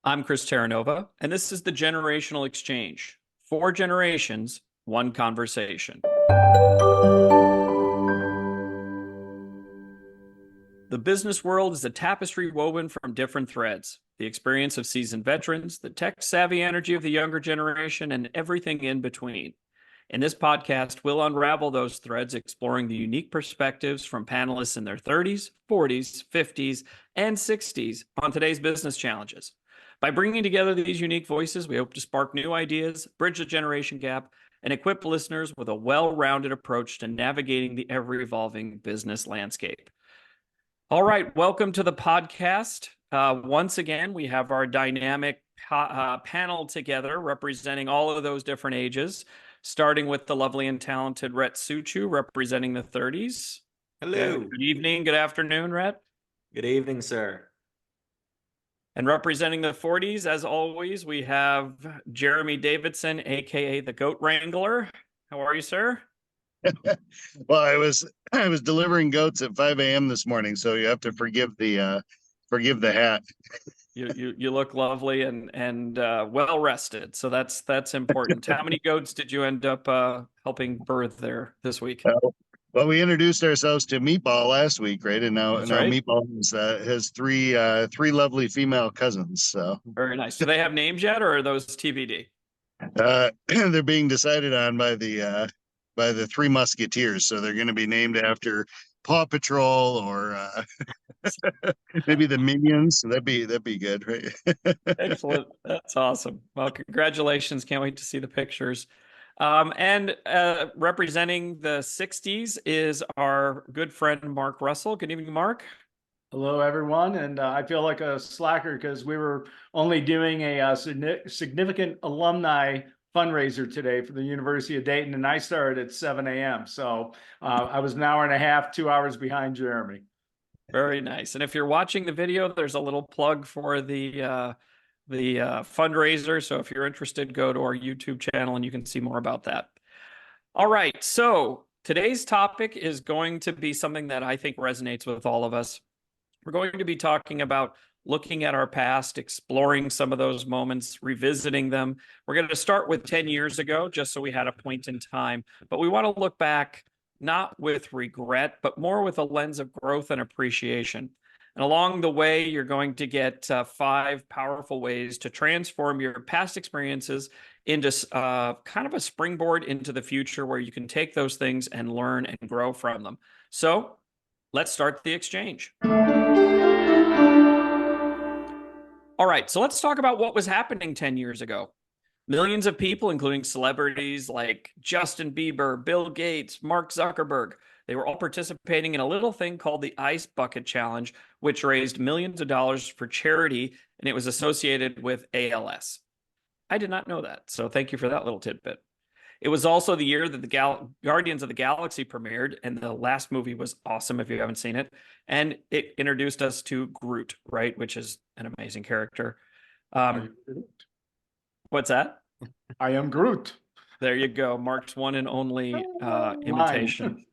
I'm Chris Terranova, and this is the Generational Exchange. 4 generations, one conversation. The business world is a tapestry woven from different threads. The experience of seasoned veterans, the tech-savvy energy of the younger generation, and everything in between. In this podcast, we'll unravel those threads, exploring the unique perspectives from panelists in their 30s, 40s, 50s, and 60s on today's business challenges. By bringing together these unique voices, we hope to spark new ideas, bridge the generation gap, and equip listeners with a well-rounded approach to navigating the ever-evolving business landscape. All right, welcome to the podcast. Once again, we have our dynamic panel together representing all of those different ages, starting with the lovely and talented Rhett Suchu representing the 30s. Hello. Good evening, good afternoon, Rhett. Good evening, sir. And representing the 40s, as always, we have Jeremy Davidson, aka the Goat Wrangler. How are you, sir? Well, I was delivering goats at 5 a.m. this morning, so you have to forgive the hat. You look lovely and well rested, so that's important. How many goats did you end up helping birth there this week? Well, we introduced ourselves to Meatball last week, right? And now right. Meatball has three lovely female cousins. So very nice. Do they have names yet, or are those TBD? They're being decided on by the Three Musketeers, so they're going to be named after Paw Patrol or maybe the Minions. So that'd be good, right? Excellent. That's awesome. Well, congratulations. Can't wait to see the pictures. And representing the 60s is our good friend, Mark Russell. Good evening, Mark. Hello, everyone. And I feel like a slacker because we were only doing a significant alumni fundraiser today for the University of Dayton, and I started at 7 a.m. So I was an hour and a half, 2 hours behind Jeremy. Very nice. And if you're watching the video, there's a little plug for the fundraiser. So if you're interested, go to our YouTube channel and you can see more about that. All right. So today's topic is going to be something that I think resonates with all of us. We're going to be talking about looking at our past, exploring some of those moments, revisiting them. We're going to start with 10 years ago, just so we had a point in time. But we want to look back, not with regret, but more with a lens of growth and appreciation. And along the way, you're going to get 5 powerful ways to transform your past experiences into kind of a springboard into the future where you can take those things and learn and grow from them. So let's start the exchange. All right, so let's talk about what was happening 10 years ago. Millions of people, including celebrities like Justin Bieber, Bill Gates, Mark Zuckerberg, they were all participating in a little thing called the Ice Bucket Challenge, which raised millions of dollars for charity, and it was associated with ALS. I did not know that, so thank you for that little tidbit. It was also the year that the Guardians of the Galaxy premiered, and the last movie was awesome if you haven't seen it. And it introduced us to Groot, right, which is an amazing character. What's that? I am Groot. There you go. Mark's one and only imitation.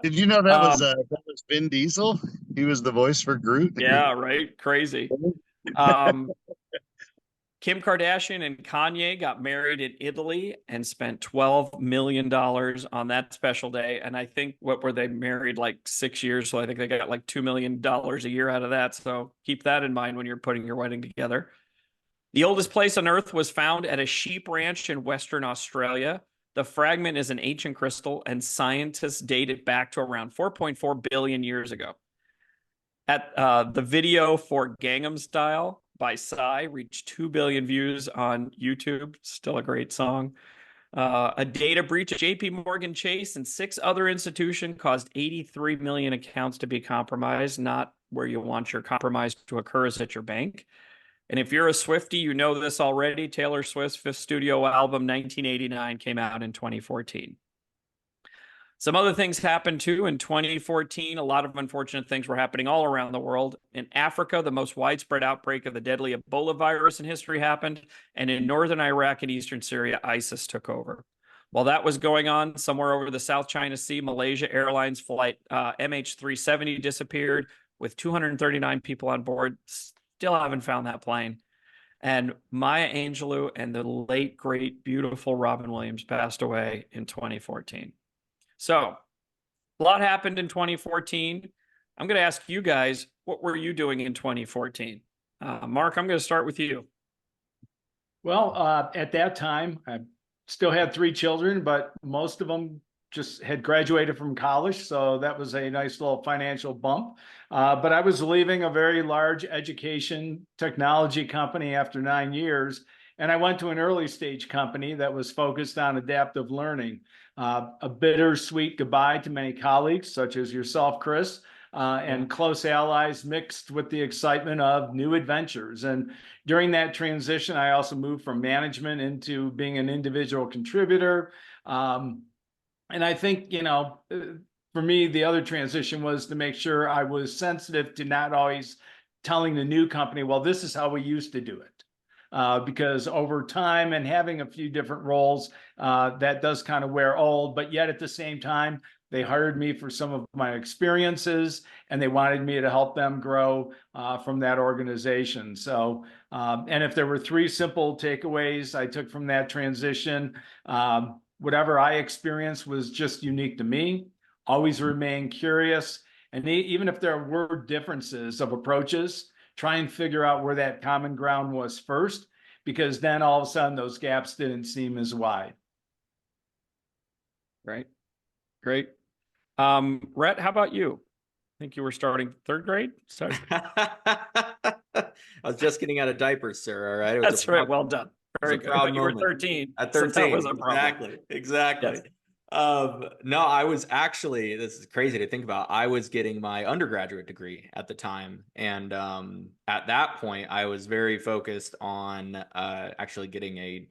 Did you know that was Vin Diesel? He was the voice for Groot. Yeah, right. Crazy. Kim Kardashian and Kanye got married in Italy and spent $12 million on that special day. And I think, what were they married like 6 years? So I think they got like $2 million a year out of that. So keep that in mind when you're putting your wedding together. The oldest place on Earth was found at a sheep ranch in Western Australia. The fragment is an ancient crystal, and scientists date it back to around 4.4 billion years ago. At the video for Gangnam Style by Psy reached 2 billion views on YouTube. Still a great song. A data breach at JP Morgan Chase and 6 other institutions caused 83 million accounts to be compromised. Not where you want your compromise to occur is at your bank. And if you're a Swiftie, you know this already. Taylor Swift's 5th studio album, 1989, came out in 2014. Some other things happened too in 2014. A lot of unfortunate things were happening all around the world. In Africa, the most widespread outbreak of the deadly Ebola virus in history happened. And in northern Iraq and eastern Syria, ISIS took over. While that was going on, somewhere over the South China Sea, Malaysia Airlines flight MH370 disappeared with 239 people on board. Still haven't found that plane. And Maya Angelou and the late, great, beautiful Robin Williams passed away in 2014. So a lot happened in 2014. I'm going to ask you guys, what were you doing in 2014? Mark, I'm going to start with you. Well, at that time, I still had 3 children, but most of them just had graduated from college. So that was a nice little financial bump. But I was leaving a very large education technology company after 9 years. And I went to an early stage company that was focused on adaptive learning. A bittersweet goodbye to many colleagues, such as yourself, Chris, and close allies mixed with the excitement of new adventures. And during that transition, I also moved from management into being an individual contributor. And I think, for me, the other transition was to make sure I was sensitive to not always telling the new company, well, this is how we used to do it. Because over time and having a few different roles, that does kind of wear old, but yet at the same time, they hired me for some of my experiences and they wanted me to help them grow from that organization. So, and if there were 3 simple takeaways I took from that transition, whatever I experienced was just unique to me. Always remain curious. And even if there were differences of approaches, try and figure out where that common ground was first, because then all of a sudden those gaps didn't seem as wide. Right. Great. Rhett, how about you? I think you were starting 3rd grade. Sorry. I was just getting out of diapers, sir. All right. It was That's right. Well done. Very good. proud But you were moment. 13. At So 13. that was a problem. Exactly. Yes. No, I was actually, this is crazy to think about. I was getting my undergraduate degree at the time. And at that point, I was very focused on actually getting a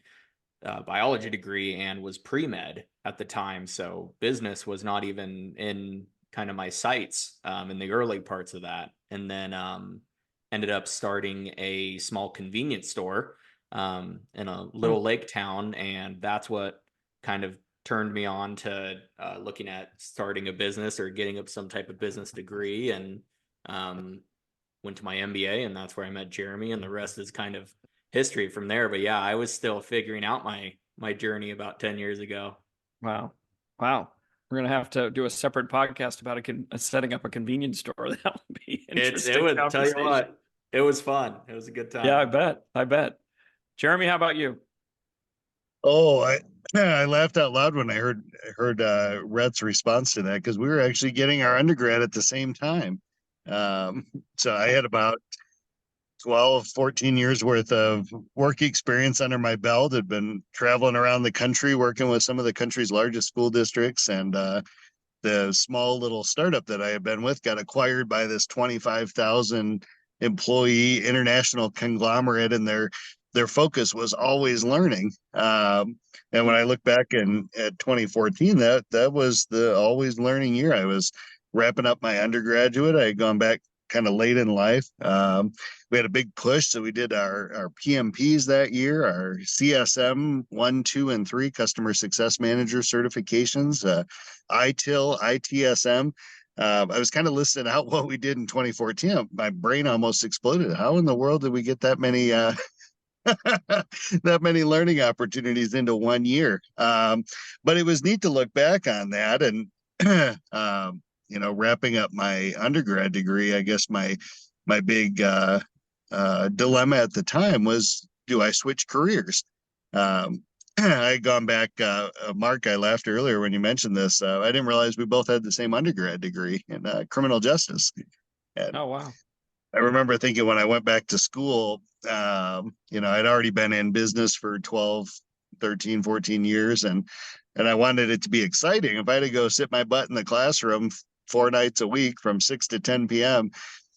biology degree and was pre-med at the time. So business was not even in kind of my sights in the early parts of that. And then ended up starting a small convenience store in a little lake town. And that's what kind of turned me on to looking at starting a business or getting up some type of business degree, and went to my MBA, and that's where I met Jeremy, and the rest is kind of history from there. But yeah, I was still figuring out my journey about 10 years ago. Wow. We're going to have to do a separate podcast about setting up a convenience store. That would be interesting. It would, tell you what, it was fun. It was a good time. Yeah, I bet. Jeremy, how about you? Oh, I laughed out loud when I heard Rhett's response to that, because we were actually getting our undergrad at the same time. So I had about 12, 14 years worth of work experience under my belt. Had been traveling around the country, working with some of the country's largest school districts, and the small little startup that I had been with got acquired by this 25,000 employee international conglomerate, and their focus was always learning. And when I look back at 2014, that was the always learning year. I was wrapping up my undergraduate. I had gone back kind of late in life. We had a big push, so we did our PMPs that year, our CSM 1, 2, and 3 customer success manager certifications, ITIL, ITSM. I was kind of listing out what we did in 2014. My brain almost exploded. How in the world did we get that many that many learning opportunities into 1 year? But it was neat to look back on that, and wrapping up my undergrad degree, I guess my big dilemma at the time was, do I switch careers? I had gone back, Mark, I laughed earlier when you mentioned this. I didn't realize we both had the same undergrad degree in criminal justice. And Oh, wow. I remember thinking when I went back to school, I'd already been in business for 12, 13, 14 years, and I wanted it to be exciting. If I had to go sit my butt in the classroom 4 nights a week from 6 to 10 p.m.,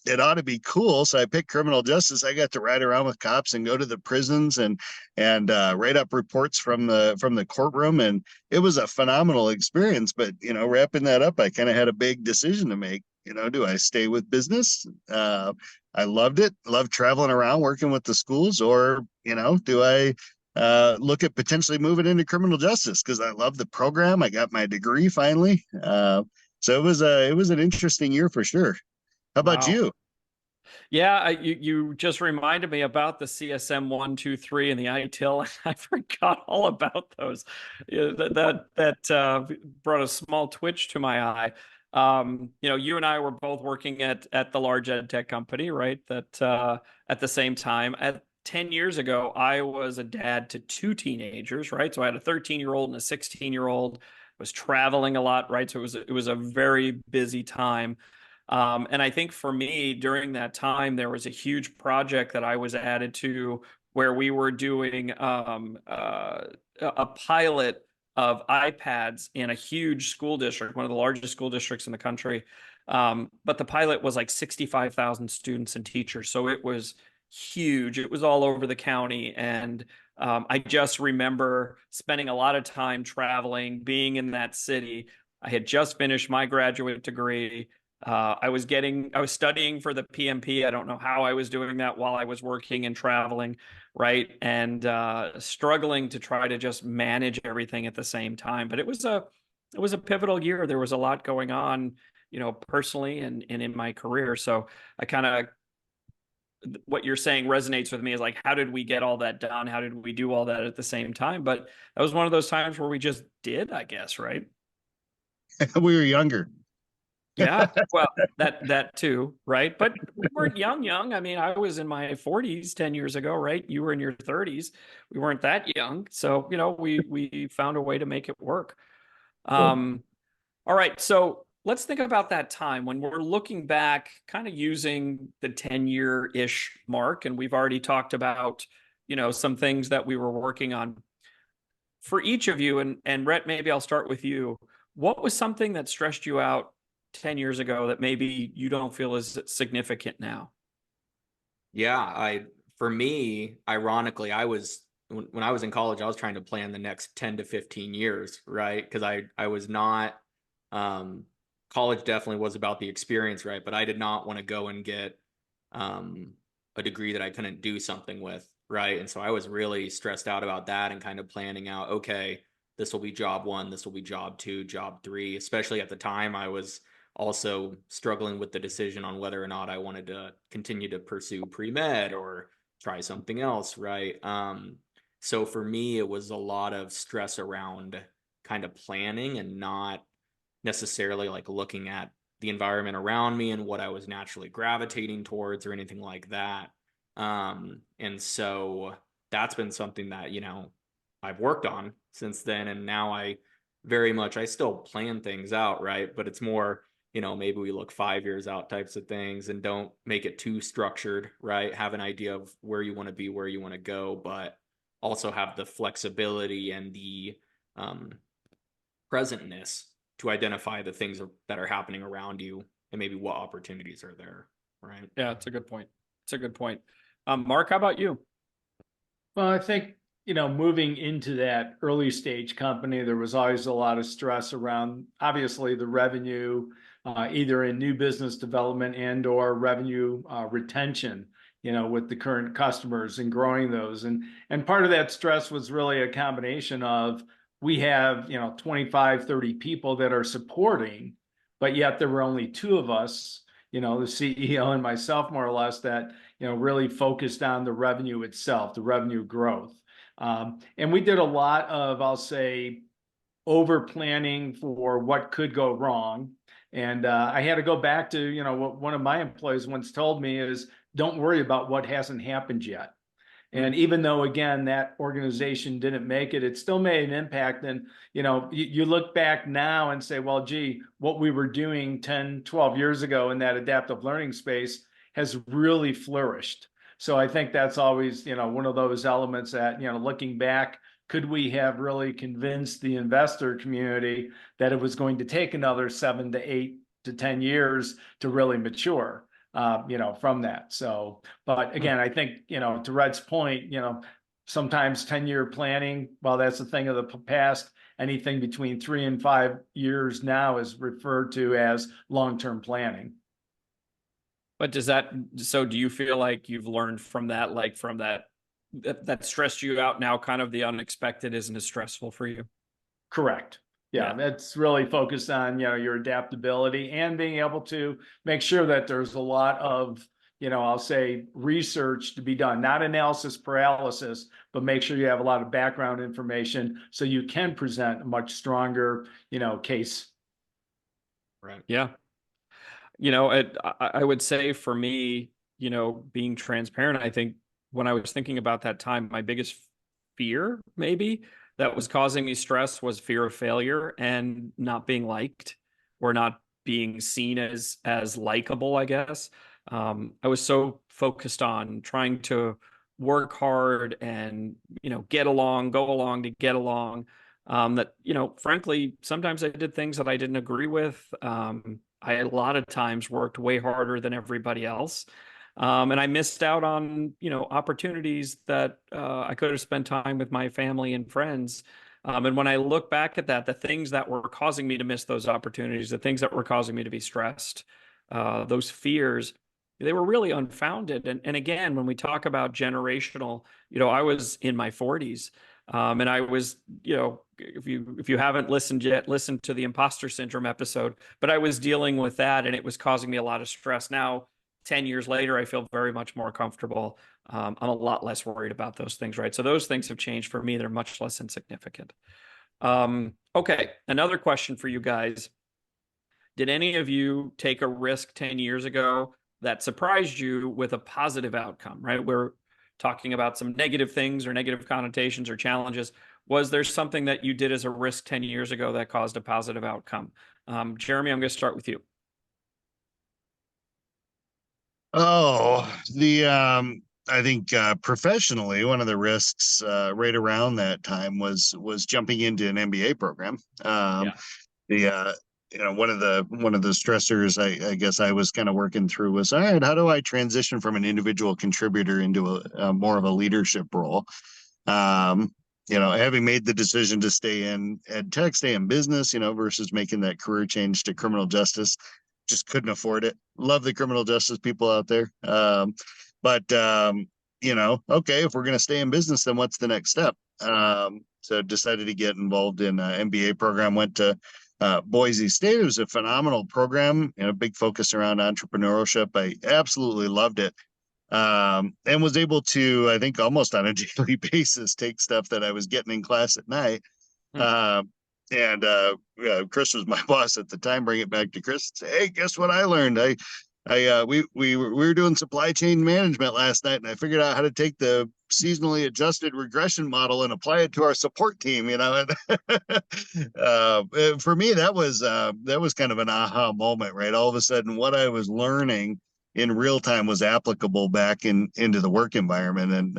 it ought to be cool. So I picked criminal justice. I got to ride around with cops and go to the prisons and write up reports from the courtroom, and it was a phenomenal experience. But wrapping that up, I kind of had a big decision to make. Do I stay with business? I loved it. Loved traveling around, working with the schools, or do I look at potentially moving into criminal justice, because I love the program. I got my degree finally. So it was an interesting year for sure. How about Wow. you? Yeah, you just reminded me about the CSM 1, 2, 3 and the ITIL. I forgot all about those. Yeah, that brought a small twitch to my eye. You and I were both working at the large ed tech company, right? That at the same time. At 10 years ago, I was a dad to two teenagers, right? So I had a 13-year-old and a 16-year-old. Was traveling a lot, right? So it was a very busy time. And I think for me, during that time, there was a huge project that I was added to where we were doing a pilot of iPads in a huge school district, one of the largest school districts in the country. But the pilot was like 65,000 students and teachers. So it was huge. It was all over the county. And I just remember spending a lot of time traveling, being in that city. I had just finished my graduate degree. I was studying for the PMP. I don't know how I was doing that while I was working and traveling, right? And struggling to try to just manage everything at the same time. But it was a pivotal year. There was a lot going on, personally and in my career. So I kind of what you're saying resonates with me is like, how did we get all that done? How did we do all that at the same time? But that was one of those times where we just did, I guess, right? We were younger. Yeah, well, that too, right? But we weren't young. I mean, I was in my 40s 10 years ago, right? You were in your 30s. We weren't that young. So, we found a way to make it work. Cool. All right, so let's think about that time when we're looking back, kind of using the 10-year-ish mark, and we've already talked about, some things that we were working on. For each of you, and Rhett, maybe I'll start with you. What was something that stressed you out 10 years ago that maybe you don't feel is significant now? Yeah, for me, ironically, when I was in college, I was trying to plan the next 10 to 15 years, right? Because I was not college definitely was about the experience, right? But I did not want to go and get a degree that I couldn't do something with, right? And so I was really stressed out about that and kind of planning out, okay, this will be job one, this will be job two, job three. Especially at the time, I was also struggling with the decision on whether or not I wanted to continue to pursue pre-med or try something else, right? So for me, it was a lot of stress around kind of planning and not necessarily like looking at the environment around me and what I was naturally gravitating towards or anything like that. And so that's been something that, I've worked on since then. And now I still plan things out, right? But it's more, maybe we look 5 years out types of things and don't make it too structured, right? Have an idea of where you want to be, where you want to go, but also have the flexibility and the presentness to identify the things that are happening around you and maybe what opportunities are there, right? Yeah, it's a good point. It's a good point. Mark, how about you? Well, I think, moving into that early stage company, there was always a lot of stress around obviously the revenue, either in new business development and or revenue retention, with the current customers and growing those. And part of that stress was really a combination of we have, 25, 30 people that are supporting, but yet there were only two of us, the CEO and myself, more or less, that, really focused on the revenue itself, the revenue growth. And we did a lot of, I'll say, over planning for what could go wrong. And I had to go back to, what one of my employees once told me is, don't worry about what hasn't happened yet. And even though, again, that organization didn't make it, it still made an impact. And, you look back now and say, well, gee, what we were doing 10, 12 years ago in that adaptive learning space has really flourished. So I think that's always, one of those elements that, looking back, could we have really convinced the investor community that it was going to take another 7 to 8 to 10 years to really mature? From that. So, but again, I think, to Red's point, sometimes 10-year planning, while that's a thing of the past, anything between 3 and 5 years now is referred to as long-term planning. But so do you feel like you've learned from that, like from that stressed you out now, kind of the unexpected isn't as stressful for you? Correct. Yeah, that's really focused on, your adaptability and being able to make sure that there's a lot of I'll say research to be done, not analysis paralysis, but make sure you have a lot of background information so you can present a much stronger, case. Right. Yeah. I would say for me, being transparent, I think when I was thinking about that time, my biggest fear maybe that was causing me stress was fear of failure and not being liked or not being seen as likable, I guess. I was so focused on trying to work hard and, get along, go along to get along, that, frankly, sometimes I did things that I didn't agree with. I a lot of times worked way harder than everybody else. And I missed out on, opportunities that I could have spent time with my family and friends. And when I look back at that, the things that were causing me to miss those opportunities, the things that were causing me to be stressed, those fears, they were really unfounded. And again, when we talk about generational, I was in my 40s. And I was, if you haven't listened yet, listen to the imposter syndrome episode. But I was dealing with that, and it was causing me a lot of stress. Now, 10 years later, I feel very much more comfortable. I'm a lot less worried about those things, right? So those things have changed for me. They're much less insignificant. Okay, another question for you guys. Did any of you take a risk 10 years ago that surprised you with a positive outcome, right? We're talking about some negative things or negative connotations or challenges. Was there something that you did as a risk 10 years ago that caused a positive outcome? Jeremy, I'm going to start with you. Oh, I think professionally, one of the risks right around that time was jumping into an MBA program. Yeah. The one of the stressors I guess I was kind of working through was, all right, how do I transition from an individual contributor into a more of a leadership role? Having made the decision to stay in ed tech, stay in business, versus making that career change to criminal justice, just couldn't afford it. Love the criminal justice people out there. But okay, if we're going to stay in business, then what's the next step? So decided to get involved in an MBA program, went to Boise State. It was a phenomenal program, big focus around entrepreneurship. I absolutely loved it. And was able to, I think, almost on a daily basis, take stuff that I was getting in class at night. And Chris was my boss at the time. Bring it back to Chris. Say, hey, guess what I learned? We were doing supply chain management last night, and I figured out how to take the seasonally adjusted regression model and apply it to our support team. And for me, that was kind of an aha moment, right? All of a sudden, what I was learning in real time was applicable back into the work environment. And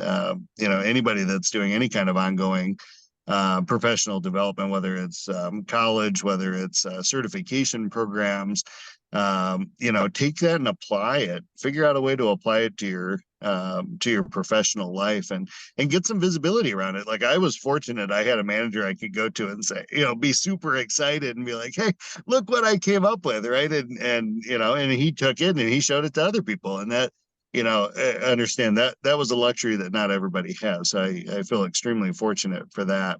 anybody that's doing any kind of ongoing professional development, whether it's college, whether it's certification programs, take that and apply it. Figure out a way to apply it to your professional life and get some visibility around it. Like, I was fortunate; I had a manager I could go to and say, be super excited and be like, "Hey, look what I came up with!" Right? And he took it and he showed it to other people, and that. I understand that was a luxury that not everybody has. I feel extremely fortunate for that.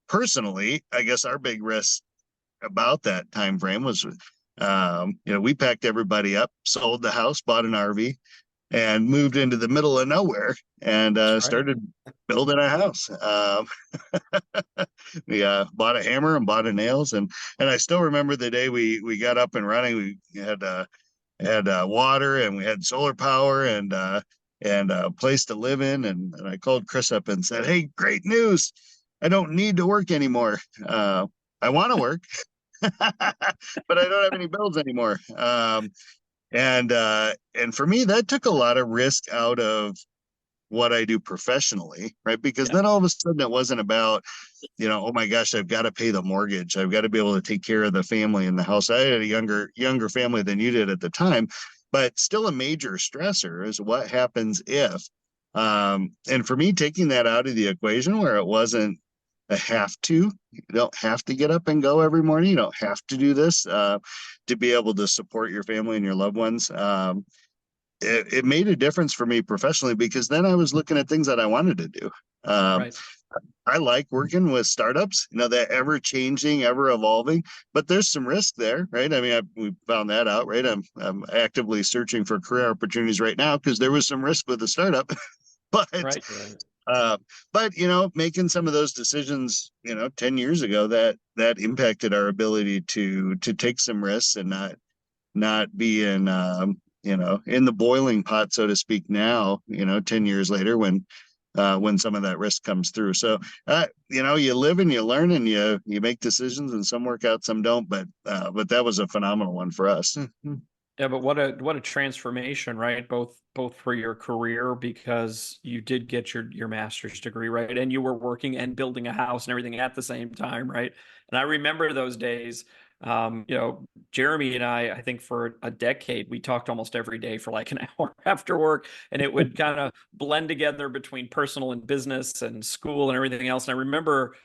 Personally, I guess our big risk about that time frame was, we packed everybody up, sold the house, bought an RV, and moved into the middle of nowhere and started building a house. We bought a hammer and bought a nails, and I still remember the day we got up and running. We had water, and we had solar power, and a place to live in. And I called Chris up and said, "Hey, great news! I don't need to work anymore. I want to work, but I don't have any bills anymore." And for me, that took a lot of risk out of what I do professionally, right? Because then all of a sudden it wasn't about, oh my gosh, I've got to pay the mortgage. I've got to be able to take care of the family in the house. I had a younger family than you did at the time, but still a major stressor is what happens if. And for me, taking that out of the equation where it wasn't a have to, you don't have to get up and go every morning. You don't have to do this to be able to support your family and your loved ones. It made a difference for me professionally, because then I was looking at things that I wanted to do. Um, Right. I like working with startups, they're ever changing, ever evolving, but there's some risk there, right? I mean, we found that out, right? I'm actively searching for career opportunities right now because there was some risk with the startup, but Right. Right. uh, making some of those decisions, 10 years ago, that impacted our ability to take some risks and not be in in the boiling pot, so to speak, now, 10 years later when some of that risk comes through. So you live and you learn and you make decisions, and some work out, some don't, but that was a phenomenal one for us. Yeah, but what a transformation, right? Both for your career, because you did get your master's degree, right? And you were working and building a house and everything at the same time, right? And I remember those days. Jeremy and I think for a decade, we talked almost every day for like an hour after work, and it would kind of blend together between personal and business and school and everything else. And I remember,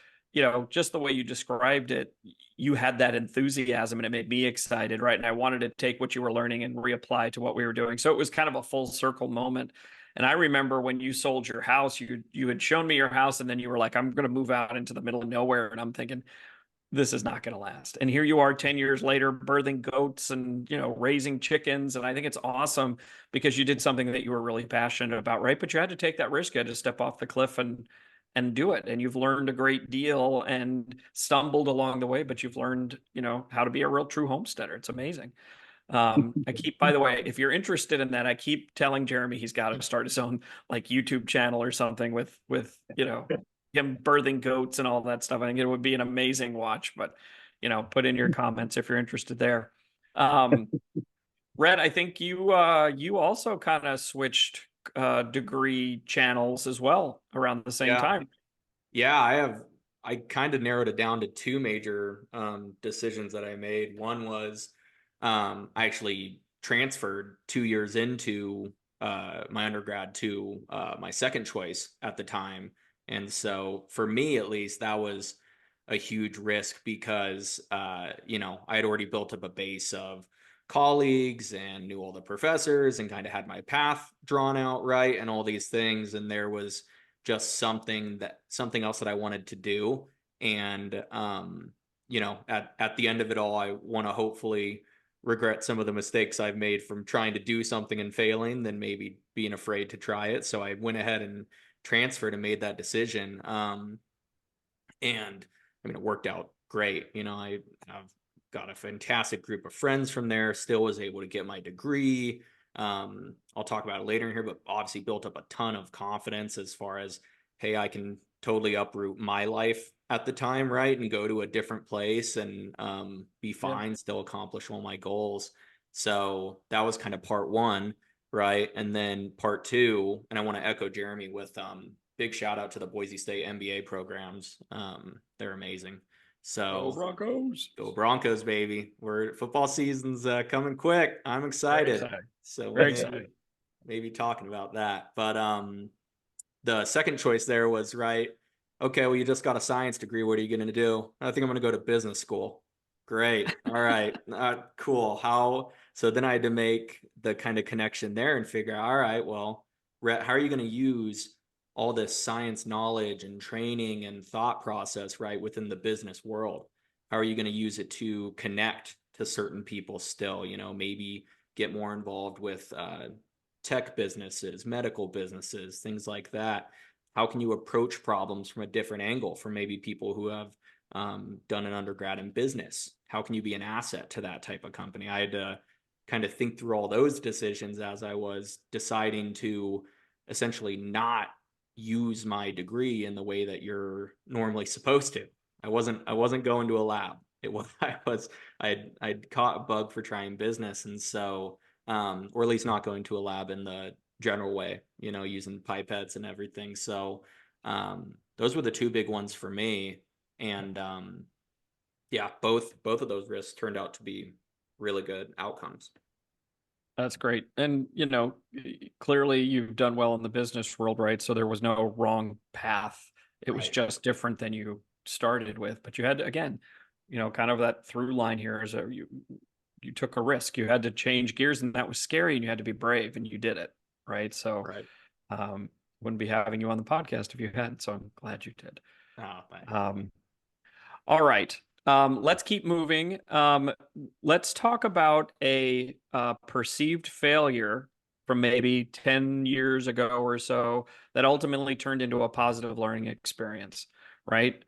just the way you described it, you had that enthusiasm and it made me excited, right? And I wanted to take what you were learning and reapply to what we were doing. So it was kind of a full circle moment. And I remember when you sold your house, you had shown me your house, and then you were like, I'm going to move out into the middle of nowhere. And I'm thinking, this is not going to last. And here you are 10 years later, birthing goats and, raising chickens. And I think it's awesome because you did something that you were really passionate about, right? But you had to take that risk. You had to step off the cliff and do it. And you've learned a great deal and stumbled along the way, but you've learned, how to be a real true homesteader. It's amazing. By the way, if you're interested in that, I keep telling Jeremy he's got to start his own like YouTube channel or something with him birthing goats and all that stuff. I think it would be an amazing watch, but put in your comments if you're interested there. Um, Red, I think you also kind of switched degree channels as well around the same Yeah. time. Yeah, I kind of narrowed it down to two major decisions that I made. One was I actually transferred 2 years into my undergrad to my second choice at the time. And so for me, at least, that was a huge risk because, I had already built up a base of colleagues and knew all the professors and kind of had my path drawn out right and all these things. And there was just something else that I wanted to do. And, at the end of it all, I want to hopefully regret some of the mistakes I've made from trying to do something and failing than maybe being afraid to try it. So I went ahead and transferred and made that decision. And I mean, it worked out great. I have got a fantastic group of friends from there, still was able to get my degree. I'll talk about it later in here, but obviously built up a ton of confidence as far as, hey, I can totally uproot my life at the time, right? And go to a different place and be fine, yeah, still accomplish all my goals. So that was kind of part one, right? And then part two, and I want to echo Jeremy with big shout out to the Boise State MBA programs. They're amazing. So Go Broncos. Go Broncos, baby. Football season's coming quick. I'm excited. So Very excited. Maybe talking about that. But the second choice there was, right, okay, well, you just got a science degree. What are you going to do? I think I'm going to go to business school. Great. All right. Cool. So then I had to make the kind of connection there and figure out, all right, well, how are you going to use all this science knowledge and training and thought process, right, within the business world? How are you going to use it to connect to certain people still, maybe get more involved with tech businesses, medical businesses, things like that? How can you approach problems from a different angle for maybe people who have done an undergrad in business? How can you be an asset to that type of company? I had to kind of think through all those decisions as I was deciding to essentially not use my degree in the way that you're normally supposed to. I wasn't going to a lab. I'd caught a bug for trying business. And so, or at least not going to a lab in the general way, using pipettes and everything. So, those were the two big ones for me. And, yeah, both of those risks turned out to be really good outcomes. That's great. And, clearly you've done well in the business world, right? So there was no wrong path. It was just different than you started with, but you had to, again, kind of that through line here is you took a risk. You had to change gears, and that was scary, and you had to be brave, and you did it. Right. So, Right. wouldn't be having you on the podcast if you hadn't. So I'm glad you did. Oh, thanks. All right. Let's keep moving. Let's talk about a perceived failure from maybe 10 years ago or so that ultimately turned into a positive learning experience, right?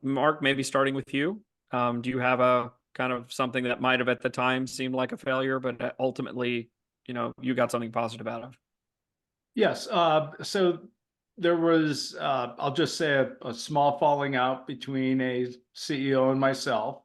Mark, maybe starting with you. Do you have a kind of something that might have at the time seemed like a failure, but ultimately, you got something positive out of? Yes. So there was, I'll just say, a small falling out between a CEO and myself.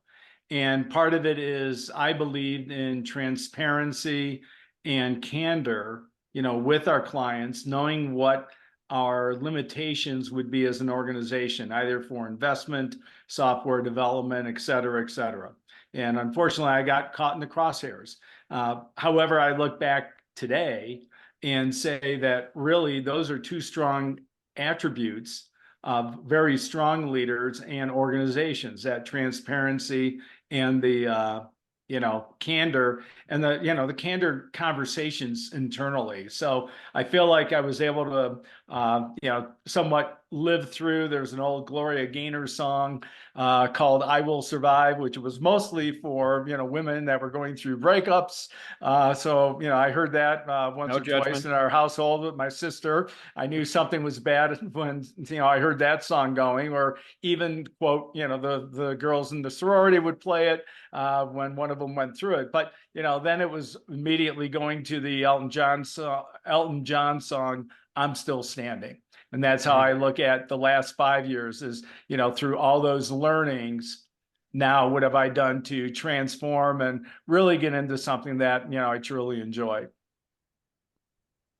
And part of it is I believed in transparency and candor, with our clients, knowing what our limitations would be as an organization, either for investment, software development, et cetera, et cetera. And unfortunately, I got caught in the crosshairs. However, I look back today and say that really those are two strong attributes of very strong leaders and organizations, that transparency and the candor, and the candor conversations internally. So I feel like I was able to somewhat live through. There's an old Gloria Gaynor song called "I Will Survive," which was mostly for women that were going through breakups. So I heard that once No or twice judgment. in our household with my sister. I knew something was bad when I heard that song going, or even quote the girls in the sorority would play it when one of them went through it. But then it was immediately going to the Elton John song, "I'm Still Standing." And that's how I look at the last 5 years is, through all those learnings, now what have I done to transform and really get into something that, I truly enjoy.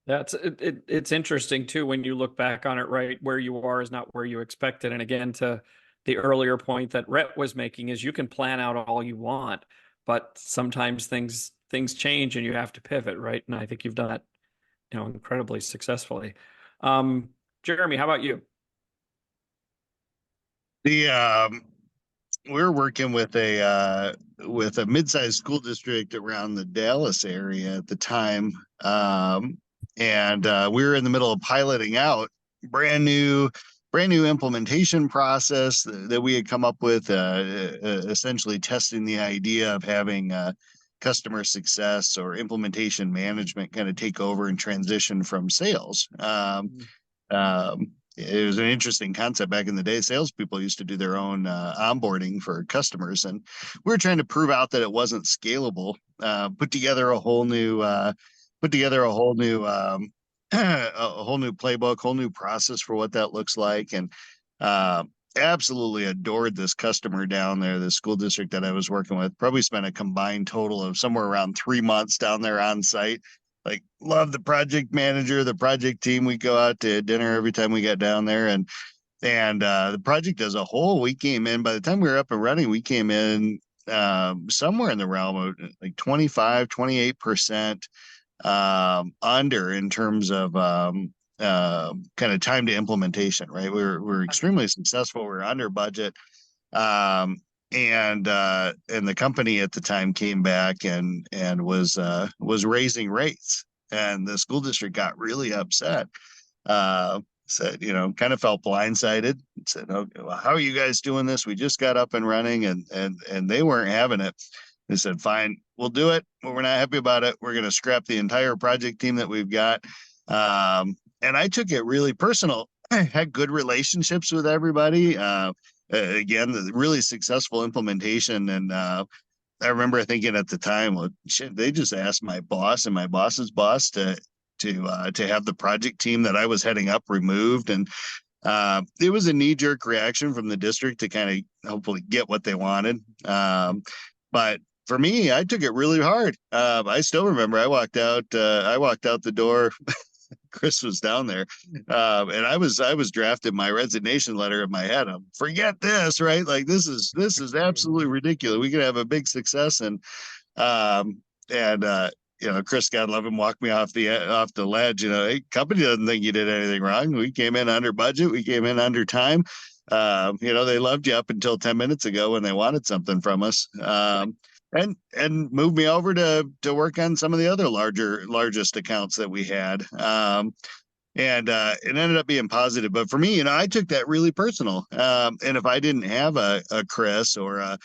It's interesting too when you look back on it, right? Where you are is not where you expected. And again, to the earlier point that Rhett was making is you can plan out all you want, but sometimes things change and you have to pivot, right? And I think you've done it, incredibly successfully. Jeremy, how about you? The we're working with a mid-sized school district around the Dallas area at the time, and we were in the middle of piloting out brand new implementation process that we had come up with, essentially testing the idea of having customer success or implementation management kind of take over and transition from sales. It was an interesting concept back in the day. Salespeople used to do their own onboarding for customers, and we were trying to prove out that it wasn't scalable. Put together a whole new a whole new playbook, whole new process for what that looks like, and absolutely adored this customer down there, the school district that I was working with. Probably spent a combined total of somewhere around 3 months down there on site. Like, love the project manager, the project team. We go out to dinner every time we got down there, and the project as a whole, we came in, by the time we were up and running, we came in somewhere in the realm of like 28% under in terms of kind of time to implementation, right? We're extremely successful. We're under budget. And the company at the time came back and was raising rates, and the school district got really upset. Said, kind of felt blindsided. Said, "Okay, well, how are you guys doing this? We just got up and running," and they weren't having it. They said, "Fine, we'll do it, but we're not happy about it. We're going to scrap the entire project team that we've got." And I took it really personal. I had good relationships with everybody. Again, the really successful implementation. And I remember thinking at the time, well, shit, they just asked my boss and my boss's boss to have the project team that I was heading up removed. And it was a knee-jerk reaction from the district to kind of hopefully get what they wanted. But for me, I took it really hard. I still remember I walked out the door. Chris was down there, and I was drafting my resignation letter in my head. Forget this, right? Like, this is absolutely ridiculous. We could have a big success, and Chris, God love him, walked me off the ledge. Hey, company doesn't think you did anything wrong. We came in under budget. We came in under time. They loved you up until 10 minutes ago when they wanted something from us. And moved me over to work on some of the other largest accounts that we had. and it ended up being positive. But for me, I took that really personal. And if I didn't have a Chris or a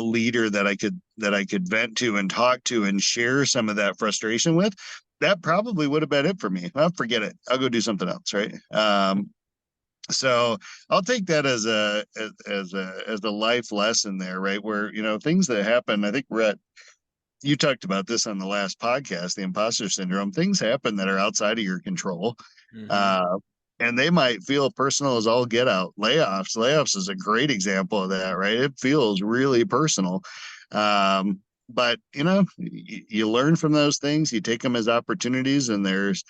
leader that I could vent to and talk to and share some of that frustration with, that probably would have been it for me. Well, forget it. I'll go do something else, right? So I'll take that as a life lesson there, right? Where things that happen. I think you talked about this on the last podcast, the imposter syndrome. Things happen that are outside of your control. Mhm. Uh, and they might feel personal as all get out. Layoffs is a great example of that, right? It feels really personal. But you learn from those things, you take them as opportunities, and there's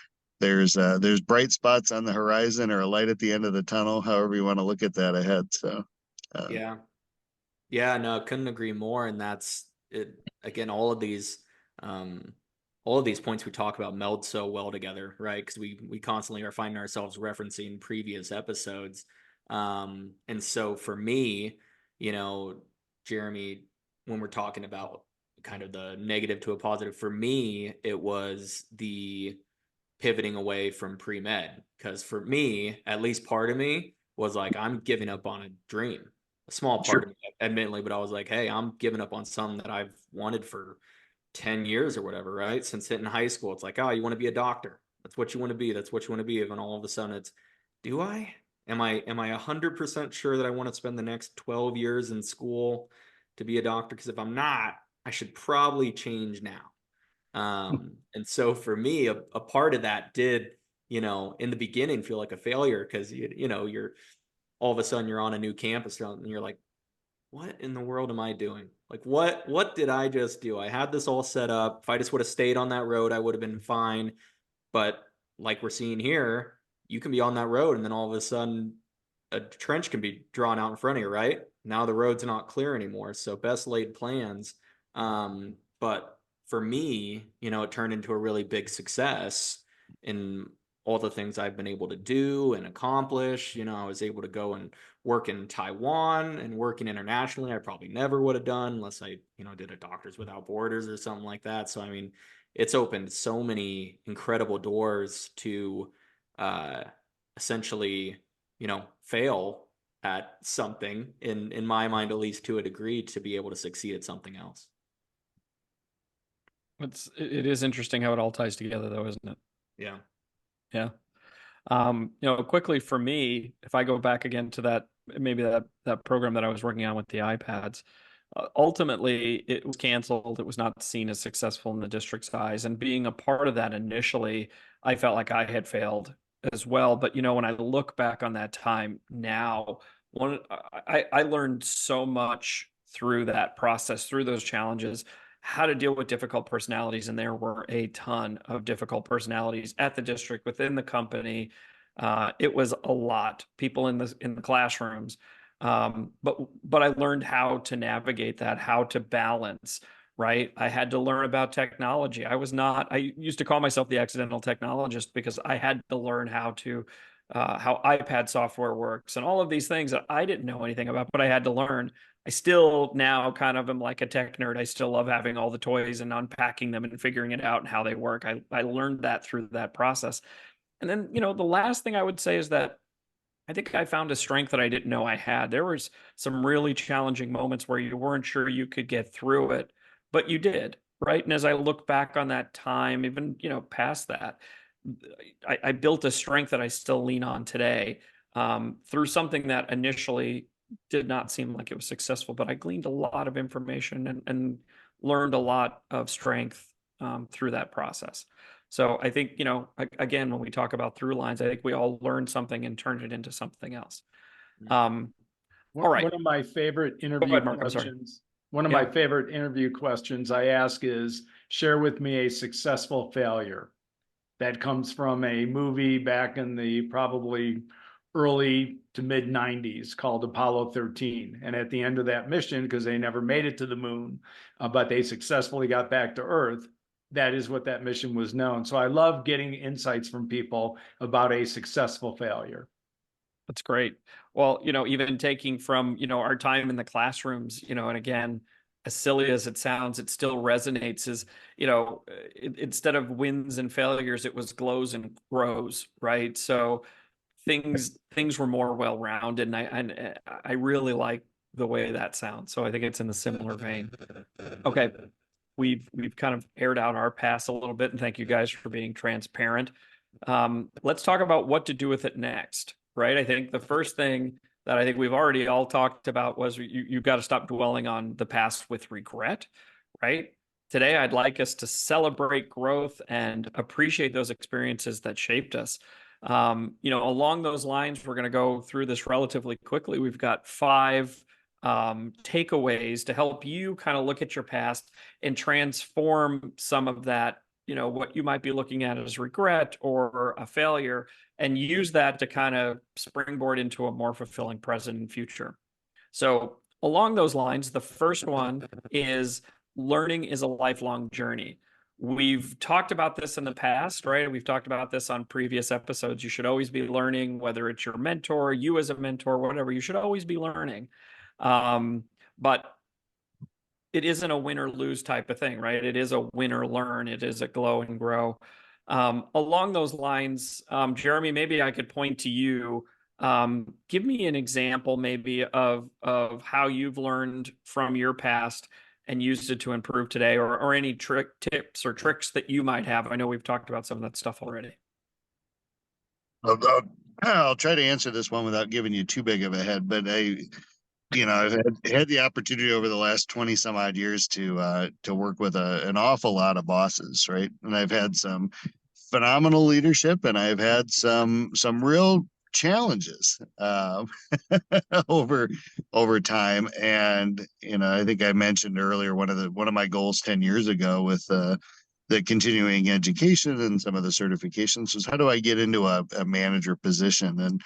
bright spots on the horizon or a light at the end of the tunnel, however you want to look at that ahead. So, Yeah. Yeah, no, couldn't agree more. And that's it. Again, all of these points we talk about meld so well together, right? Because we constantly are finding ourselves referencing previous episodes. And so for me, Jeremy, when we're talking about kind of the negative to a positive, for me, it was the pivoting away from pre-med. Because for me, at least part of me was like, I'm giving up on a dream, a small sure. part of me, admittedly, but I was like, hey, I'm giving up on something that I've wanted for 10 years or whatever, right? Since hitting high school, it's like, oh, you want to be a doctor. That's what you want to be. That's what you want to be. And all of a sudden it's, do I? Am I 100% sure that I want to spend the next 12 years in school to be a doctor? Because if I'm not, I should probably change now. And so for me, a part of that did, in the beginning feel like a failure because you're all of a sudden you're on a new campus and you're like, what in the world am I doing? Like what did I just do? I had this all set up. If I just would have stayed on that road, I would have been fine. But like we're seeing here, you can be on that road and then all of a sudden a trench can be drawn out in front of you, right? Now the road's not clear anymore. So best laid plans. But for me, it turned into a really big success in all the things I've been able to do and accomplish. I was able to go and work in Taiwan and working internationally. I probably never would have done unless I, did a Doctors Without Borders or something like that. So, I mean, it's opened so many incredible doors to uh, essentially, fail at something in my mind, at least to a degree, to be able to succeed at something else. It is interesting how it all ties together, though, isn't it? Yeah. Yeah. Quickly for me, if I go back again to that program that I was working on with the iPads, ultimately it was canceled. It was not seen as successful in the district's eyes, and being a part of that initially, I felt like I had failed as well. But when I look back on that time now, I learned so much through that process, through those challenges, how to deal with difficult personalities. And there were a ton of difficult personalities at the district, within the company. It was a lot. People in the classrooms. But I learned how to navigate that, how to balance, right? I had to learn about technology. I used to call myself the accidental technologist because I had to learn how iPad software works and all of these things that I didn't know anything about, but I had to learn. I still now kind of am like a tech nerd. I still love having all the toys and unpacking them and figuring it out and how they work. I learned that through that process. And then, the last thing I would say is that I think I found a strength that I didn't know I had. There was some really challenging moments where you weren't sure you could get through it, but you did, right? And as I look back on that time, even, past that, I built a strength that I still lean on today, through something that initially did not seem like it was successful, but I gleaned a lot of information and learned a lot of strength, through that process. So I think, again, when we talk about through lines, I think we all learned something and turned it into something else. All right. One of my favorite Go interview ahead, Mark. I'm sorry. questions. One of Yeah. my favorite interview questions I ask is, share with me a successful failure. That comes from a movie back in the probably early to mid 90s called Apollo 13. And at the end of that mission, because they never made it to the moon, but they successfully got back to Earth, that is what that mission was known. So I love getting insights from people about a successful failure. That's great. Well, even taking from, our time in the classrooms, and again, as silly as it sounds, it still resonates. Is, instead of wins and failures, it was glows and grows, right? So things were more well-rounded, and I really like the way that sounds. So I think it's in the similar vein. Okay, we've kind of aired out our past a little bit, and thank you guys for being transparent. Let's talk about what to do with it next, right? I think the first thing that I think we've already all talked about was you've got to stop dwelling on the past with regret, right? Today, I'd like us to celebrate growth and appreciate those experiences that shaped us. Along those lines, we're going to go through this relatively quickly. We've got 5 takeaways to help you kind of look at your past and transform some of that, what you might be looking at as regret or a failure, and use that to kind of springboard into a more fulfilling present and future. So along those lines, the first one is learning is a lifelong journey. We've talked about this in the past, right? We've talked about this on previous episodes. You should always be learning, whether it's your mentor, you as a mentor, whatever, you should always be learning. But it isn't a win or lose type of thing, right? It is a win or learn. It is a glow and grow. Along those lines, Jeremy, maybe I could point to you. Give me an example maybe of how you've learned from your past and used it to improve today, or any tips or tricks that you might have. I know we've talked about some of that stuff already. I'll try to answer this one without giving you too big of a head, but I've had the opportunity over the last 20 some odd years to work with an awful lot of bosses, right? And I've had some phenomenal leadership, and I've had some real challenges over time. And I think I mentioned earlier one of my goals 10 years ago with the continuing education and some of the certifications was, how do I get into a manager position? And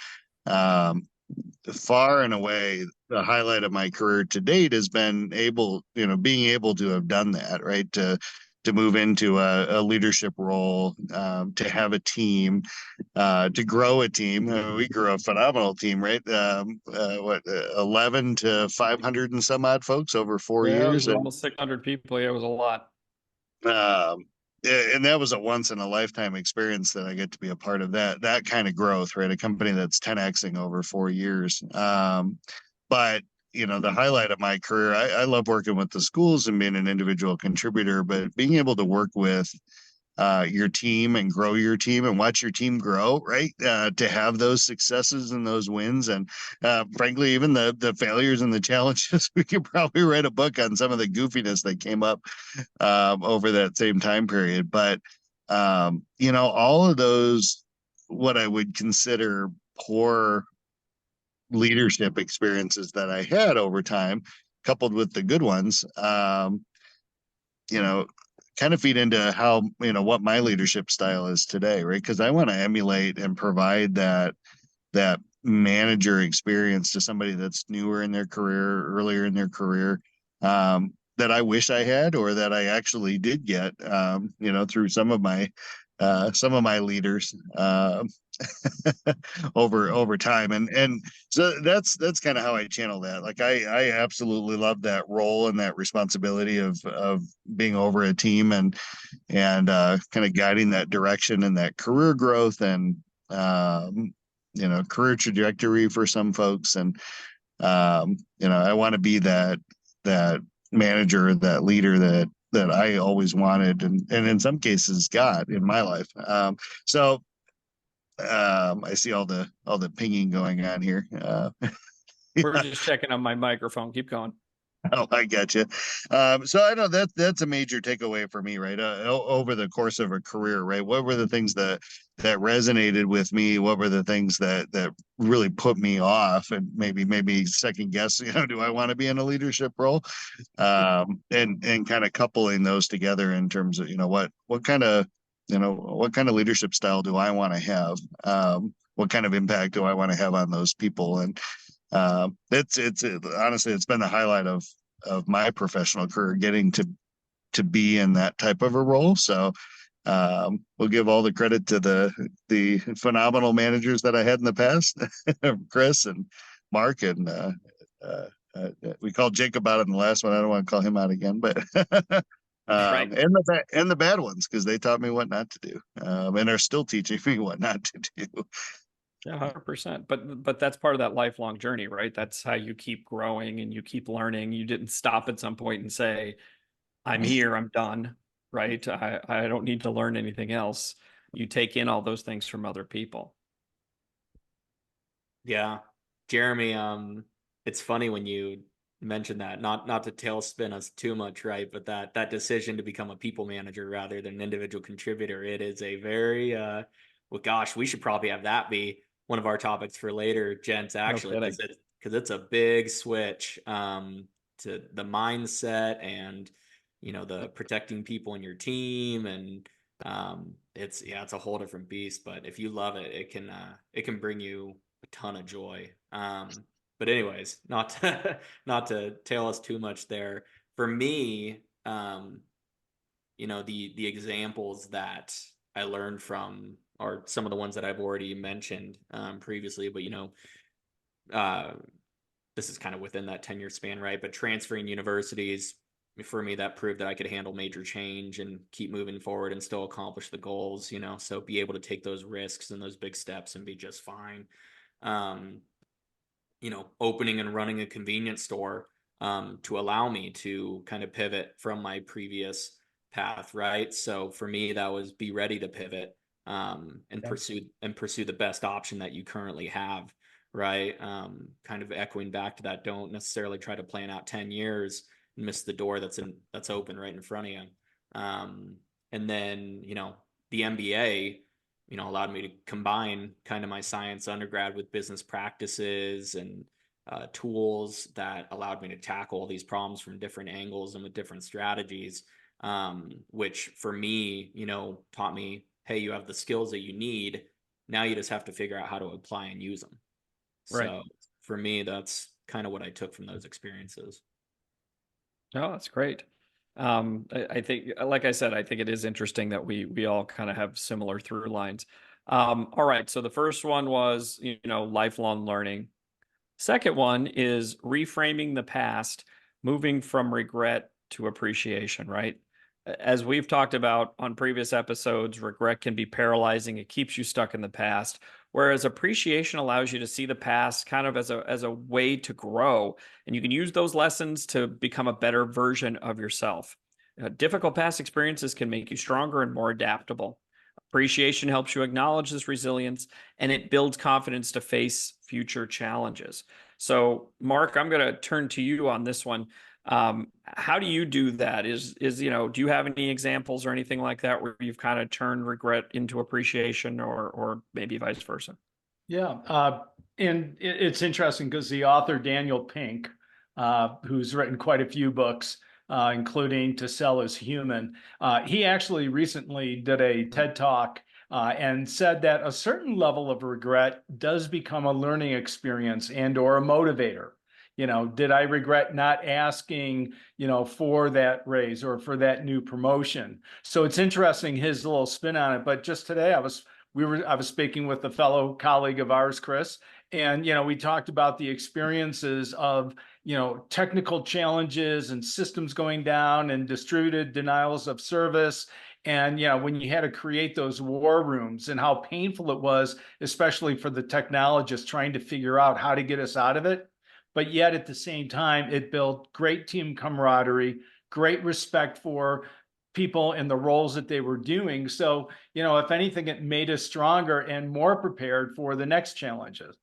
far and away, the highlight of my career to date has been being able to have done that, right? To move into a leadership role, to have a team, to grow a team. We grew a phenomenal team, right? 11 to 500 and some odd folks over 4 years. It was almost 600 people. Yeah, it was a lot. And that was a once in a lifetime experience that I get to be a part of that kind of growth, right? A company that's 10xing over 4 years. But the highlight of my career, I love working with the schools and being an individual contributor, but being able to work with your team and grow your team and watch your team grow, right? To have those successes and those wins, and frankly, even the failures and the challenges. We could probably write a book on some of the goofiness that came up over that same time period. But all of those, what I would consider poor leadership experiences that I had over time, coupled with the good ones, kind of feed into how, what my leadership style is today, right? Because I want to emulate and provide that manager experience to somebody that's newer in their career, earlier in their career, that I wish I had, or that I actually did get, through some of my leaders over time. And so that's kind of how I channel that. Like I absolutely love that role and that responsibility of being over a team and kind of guiding that direction and that career growth and career trajectory for some folks. And I want to be that manager, that leader that I always wanted, and in some cases got in my life. So I see all the pinging going on here. We're just checking on my microphone. Keep going. Oh, I got you. So I know that's a major takeaway for me, right? Over the course of a career, right? What were the things that resonated with me? What were the things that really put me off, and maybe second guess? Do I want to be in a leadership role? And kind of coupling those together in terms of what kind of leadership style do I want to have? What kind of impact do I want to have on those people? And it's honestly, it's been the highlight of my professional career, getting to be in that type of a role. So we'll give all the credit to the phenomenal managers that I had in the past, Chris and Mark and we called Jacob out on the last one. I don't want to call him out again, but Right. and the bad ones, because they taught me what not to do, and are still teaching me what not to do. Yeah, 100%. But that's part of that lifelong journey, right? That's how you keep growing and you keep learning. You didn't stop at some point and say, I'm here, I'm done, right? I don't need to learn anything else. You take in all those things from other people. Yeah. Jeremy, it's funny when you mentioned that, not to tailspin us too much, right? But that decision to become a people manager rather than an individual contributor, it is a very well, gosh, we should probably have that be one of our topics for later, gents, No actually, kidding. because it's a big switch to the mindset and the protecting people in your team, and it's a whole different beast. But if you love it, it can bring you a ton of joy. But anyways, not to tail us too much there. For me, the examples that I learned from are some of the ones that I've already mentioned previously, but uh, this is kind of within that 10-year span, right? But transferring universities, for me, that proved that I could handle major change and keep moving forward and still accomplish the goals, so be able to take those risks and those big steps and be just fine. Um, opening and running a convenience store to allow me to kind of pivot from my previous path, right? So for me, that was be ready to pivot and pursue the best option that you currently have, right? Kind of echoing back to that, don't necessarily try to plan out 10 years and miss the door that's open right in front of you. And then, the MBA, allowed me to combine kind of my science undergrad with business practices and tools that allowed me to tackle all these problems from different angles and with different strategies, which for me, taught me, hey, you have the skills that you need. Now you just have to figure out how to apply and use them. Right. So for me, that's kind of what I took from those experiences. Oh, that's great. I think, like I said, I think it is interesting that we all kind of have similar through lines. All right. So the first one was, lifelong learning. Second one is reframing the past, moving from regret to appreciation, right? As we've talked about on previous episodes, regret can be paralyzing. It keeps you stuck in the past, whereas appreciation allows you to see the past kind of as a way to grow, and you can use those lessons to become a better version of yourself. Difficult past experiences can make you stronger and more adaptable. Appreciation helps you acknowledge this resilience, and it builds confidence to face future challenges. So, Mark, I'm going to turn to you on this one. How do you do that? Do you have any examples or anything like that where you've kind of turned regret into appreciation, or maybe vice versa? Yeah, and it's interesting because the author Daniel Pink, who's written quite a few books, including To Sell is Human, he actually recently did a TED Talk and said that a certain level of regret does become a learning experience and or a motivator. Did I regret not asking, for that raise or for that new promotion? So it's interesting his little spin on it. But just today I was speaking with a fellow colleague of ours, Chris, and we talked about the experiences of technical challenges and systems going down and distributed denials of service. And when you had to create those war rooms and how painful it was, especially for the technologists trying to figure out how to get us out of it. But yet at the same time, it built great team camaraderie, great respect for people and the roles that they were doing. So, if anything, it made us stronger and more prepared for the next challenges.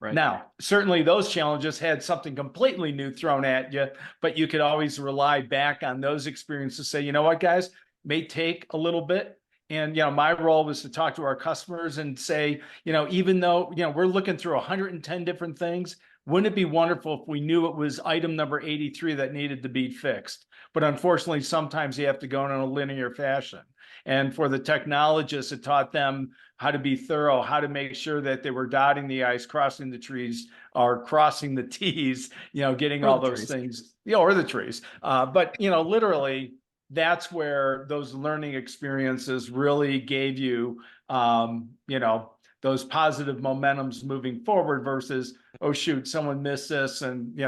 Right. Now, certainly those challenges had something completely new thrown at you, but you could always rely back on those experiences to say, you know what, guys, may take a little bit. And, my role was to talk to our customers and say, even though, we're looking through 110 different things, wouldn't it be wonderful if we knew it was item number 83 that needed to be fixed? But unfortunately, sometimes you have to go in a linear fashion. And for the technologists, it taught them how to be thorough, how to make sure that they were dotting the I's, crossing the trees, or crossing the T's, getting all those things, or the trees. But, literally, that's where those learning experiences really gave you, those positive momentums moving forward versus oh shoot, someone missed this, and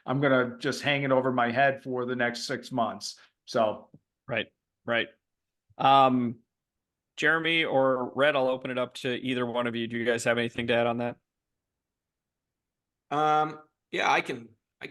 I'm gonna just hang it over my head for the next 6 months. So Right. Jeremy or Red, I'll open it up to either one of you. Do you guys have anything to add on that? Yeah, I can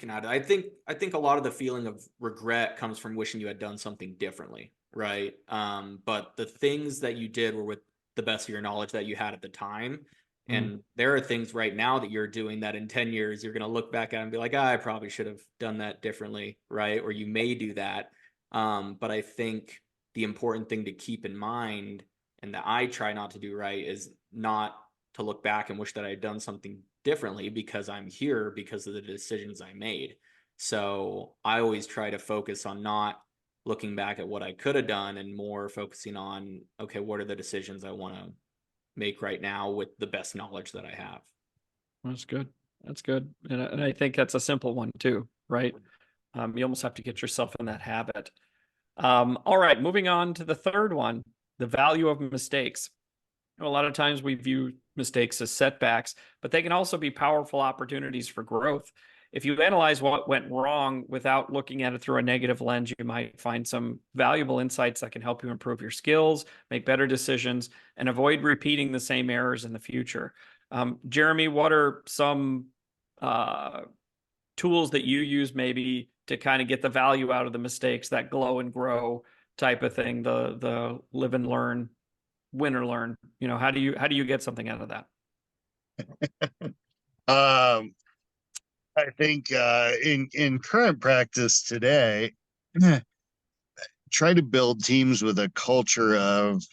add. I think a lot of the feeling of regret comes from wishing you had done something differently, right? But the things that you did were with the best of your knowledge that you had at the time. And there are things right now that you're doing that in 10 years, you're going to look back at and be like, I probably should have done that differently, right? Or you may do that. But I think the important thing to keep in mind, and that I try not to do, right, is not to look back and wish that I had done something differently, because I'm here because of the decisions I made. So I always try to focus on not looking back at what I could have done and more focusing on, okay, what are the decisions I want to make right now with the best knowledge that I have. That's good. That's good. And I think that's a simple one too, right? You almost have to get yourself in that habit. All right, moving on to the third one, the value of mistakes. A lot of times we view mistakes as setbacks, but they can also be powerful opportunities for growth. If you analyze what went wrong without looking at it through a negative lens, you might find some valuable insights that can help you improve your skills, make better decisions, and avoid repeating the same errors in the future. Jeremy, what are some tools that you use maybe to kind of get the value out of the mistakes, that glow and grow type of thing, the live and learn, win or learn? How do you get something out of that? Um, I think in current practice today, try to build teams with a culture of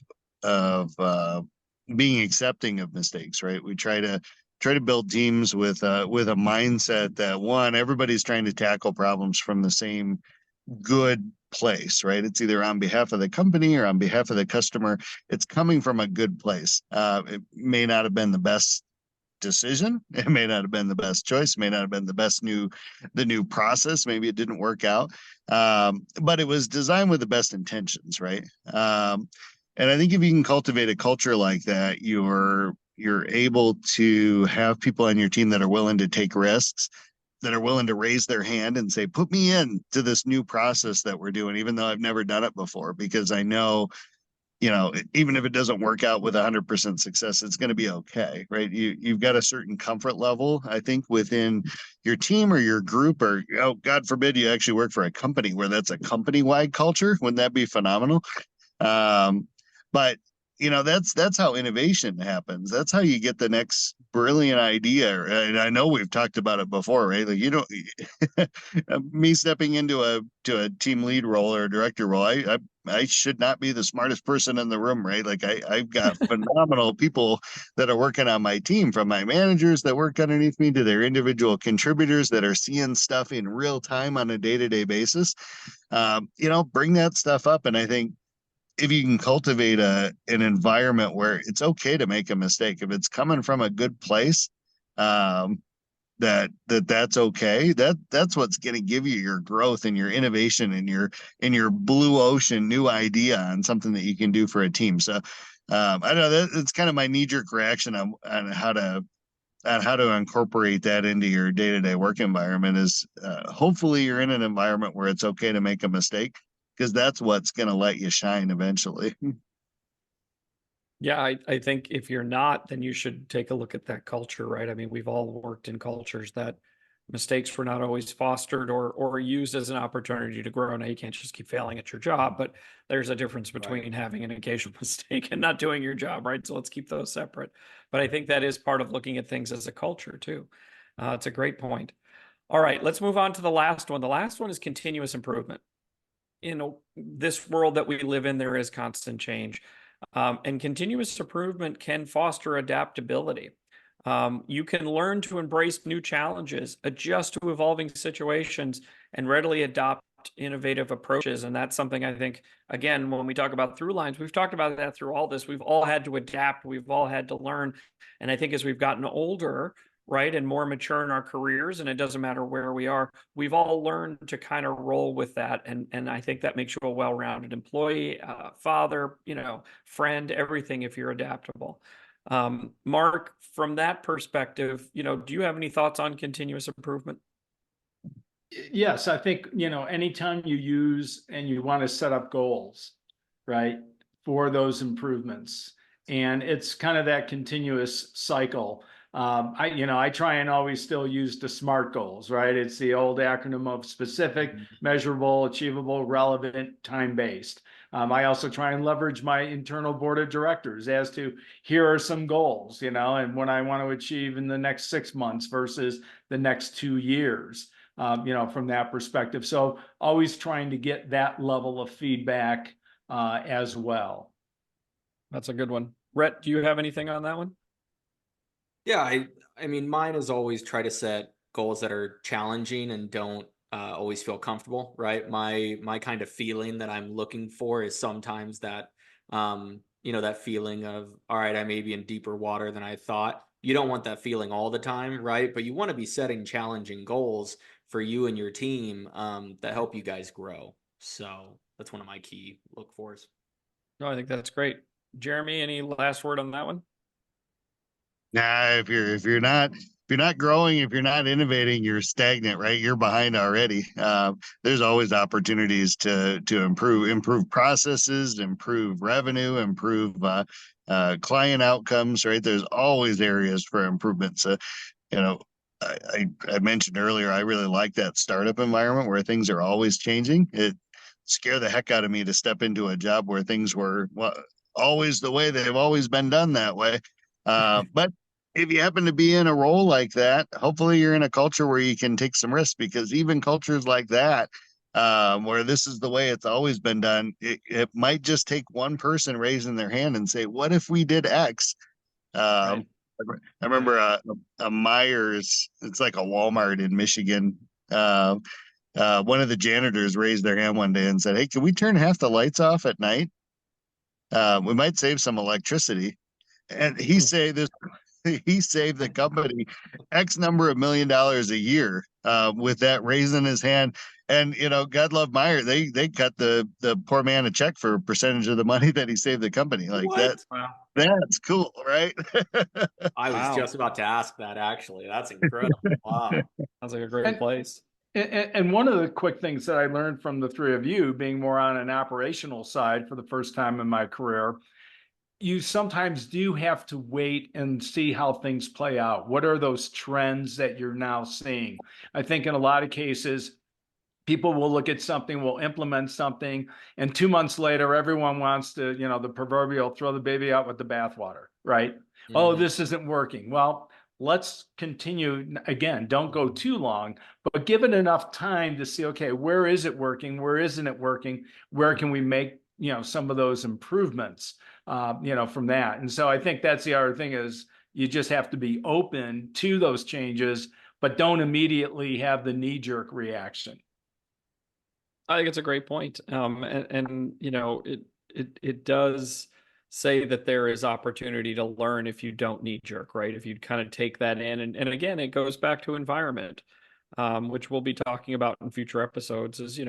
being accepting of mistakes. Right, we try to build teams with a mindset that, one, everybody's trying to tackle problems from the same good place. Right, it's either on behalf of the company or on behalf of the customer. It's coming from a good place. It may not have been the best decision, it may not have been the best choice, it may not have been the new process, maybe it didn't work out, but it was designed with the best intentions, right? And I think if you can cultivate a culture like that, you're able to have people on your team that are willing to take risks, that are willing to raise their hand and say, put me in to this new process that we're doing, even though I've never done it before, because I know, even if it doesn't work out with 100% success, it's going to be okay, right? You've got a certain comfort level, I think, within your team or your group, or, God forbid, you actually work for a company where that's a company-wide culture. Wouldn't that be phenomenal? But that's how innovation happens. That's how you get the next brilliant idea. And I know we've talked about it before, right? Like, me stepping into a team lead role or a director role, I should not be the smartest person in the room, right? Like, I've got phenomenal people that are working on my team, from my managers that work underneath me to their individual contributors that are seeing stuff in real time on a day-to-day basis. Bring that stuff up. And I think if you can cultivate an environment where it's okay to make a mistake, if it's coming from a good place, that's okay. That's what's going to give you your growth and your innovation and your blue ocean new idea on something that you can do for a team. So I don't know, that it's kind of my knee-jerk reaction on how to incorporate that into your day-to-day work environment is, hopefully you're in an environment where it's okay to make a mistake, because that's what's going to let you shine eventually. Yeah, I think if you're not, then you should take a look at that culture, right? I mean, we've all worked in cultures that mistakes were not always fostered or used as an opportunity to grow. Now, you can't just keep failing at your job, but there's a difference between having an occasional mistake and not doing your job, right? So let's keep those separate. But I think that is part of looking at things as a culture too. It's a great point. All right, let's move on to the last one. The last one is continuous improvement. In this world that we live in, there is constant change. And continuous improvement can foster adaptability. You can learn to embrace new challenges, adjust to evolving situations, and readily adopt innovative approaches. And that's something I think, again, when we talk about through lines, we've talked about that through all this. We've all had to adapt, we've all had to learn. And I think as we've gotten older, right, and more mature in our careers, and it doesn't matter where we are, we've all learned to kind of roll with that. And I think that makes you a well-rounded employee, father, friend, everything, if you're adaptable. Mark, from that perspective, do you have any thoughts on continuous improvement? Yes, I think, anytime you use and you want to set up goals, right, for those improvements, and it's kind of that continuous cycle. I try and always still use the SMART goals, right? It's the old acronym of specific, measurable, achievable, relevant, time-based. I also try and leverage my internal board of directors as to here are some goals, and what I want to achieve in the next 6 months versus the next 2 years. From that perspective. So always trying to get that level of feedback as well. That's a good one. Rhett, do you have anything on that one? Yeah, I mean, mine is always try to set goals that are challenging and don't always feel comfortable, right? My kind of feeling that I'm looking for is sometimes that that feeling of, all right, I may be in deeper water than I thought. You don't want that feeling all the time, right? But you want to be setting challenging goals for you and your team that help you guys grow. So that's one of my key look fors. No, I think that's great. Jeremy, any last word on that one? Nah, if you're not growing, if you're not innovating, you're stagnant, right? You're behind already. There's always opportunities to improve processes, improve revenue, improve client outcomes, right? There's always areas for improvement. So, you know, I mentioned earlier, I really like that startup environment where things are always changing. It scared the heck out of me to step into a job where things were always the way they've always been done that way. But if you happen to be in a role like that, hopefully you're in a culture where you can take some risks, because even cultures like that, where this is the way it's always been done, it might just take one person raising their hand and say, what if we did X? Right. Um, I remember a Myers, it's like a Walmart in Michigan. One of the janitors raised their hand one day and said, "Hey, can we turn half the lights off at night? We might save some electricity." And he saved the company X number of $1 million a year with that raising his hand. And God love Meyer. They cut the poor man a check for a percentage of the money that he saved the company. Like that. What? Wow. That's cool, right? I was Wow. just about to ask that actually. That's incredible. Wow. Sounds like a great And, place. and one of the quick things that I learned from the three of you, being more on an operational side for the first time in my career, you sometimes do have to wait and see how things play out. What are those trends that you're now seeing? I think in a lot of cases, people will look at something, will implement something, and 2 months later, everyone wants to, the proverbial throw the baby out with the bathwater, right? Oh, this isn't working. Well, let's continue. Again, don't go too long, but give it enough time to see, okay, where is it working? Where isn't it working? Where can we make, some of those improvements, from that? And so I think that's the other thing is you just have to be open to those changes, but don't immediately have the knee-jerk reaction. I think it's a great point. And it does say that there is opportunity to learn if you don't knee jerk, right? If you kind of take that in, and again, it goes back to environment, which we'll be talking about in future episodes. Is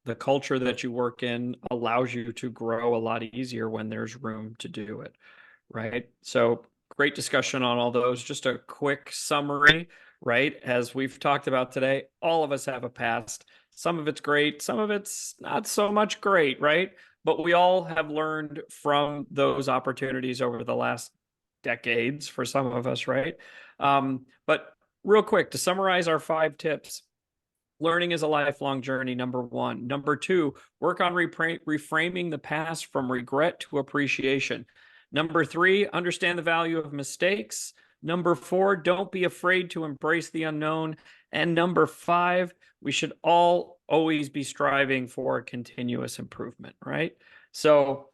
the culture that you work in allows you to grow a lot easier when there's room to do it, right? So great discussion on all those. Just a quick summary, right? As we've talked about today, all of us have a past. Some of it's great, some of it's not so much great, right? But we all have learned from those opportunities over the last decades for some of us, right? But real quick, to summarize our 5 tips: learning is a lifelong journey, number 1. Number 2, work on reframing the past from regret to appreciation. Number 3, understand the value of mistakes. Number 4, don't be afraid to embrace the unknown. And number 5, we should all always be striving for continuous improvement, right? So,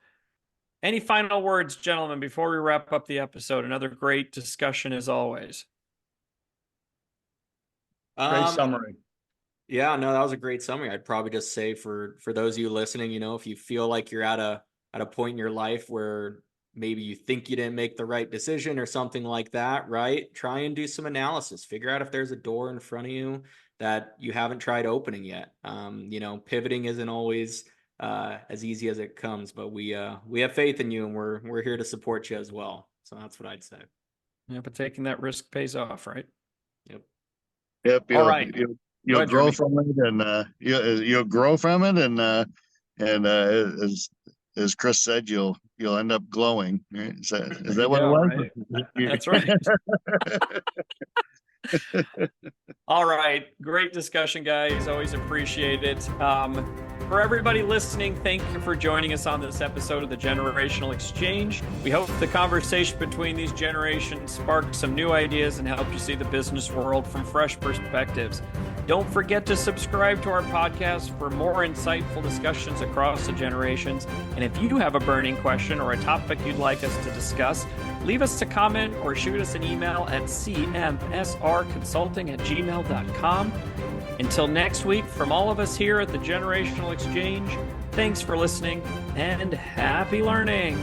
any final words, gentlemen, before we wrap up the episode? Another great discussion as always. Great summary. Yeah, no, that was a great summary. I'd probably just say for those of you listening, if you feel like you're at a point in your life where maybe you think you didn't make the right decision or something like that, right? Try and do some analysis. Figure out if there's a door in front of you that you haven't tried opening yet. Pivoting isn't always as easy as it comes, but we have faith in you, and we're here to support you as well. So that's what I'd say. Yeah, but taking that risk pays off, right? Yep. Yep. All right. You'll ahead, grow Jeremy. from it, and you'll grow from it, and as Chris said, you'll end up glowing. Right? Is that what it Yeah, was? right. That's right. All right. Great discussion, guys. Always appreciate it. For everybody listening, thank you for joining us on this episode of the Generational Exchange. We hope the conversation between these generations sparked some new ideas and helped you see the business world from fresh perspectives. Don't forget to subscribe to our podcast for more insightful discussions across the generations. And if you have a burning question or a topic you'd like us to discuss, leave us a comment or shoot us an email at cmsrconsulting@gmail.com. Until next week, from all of us here at the Generational Exchange, thanks for listening and happy learning.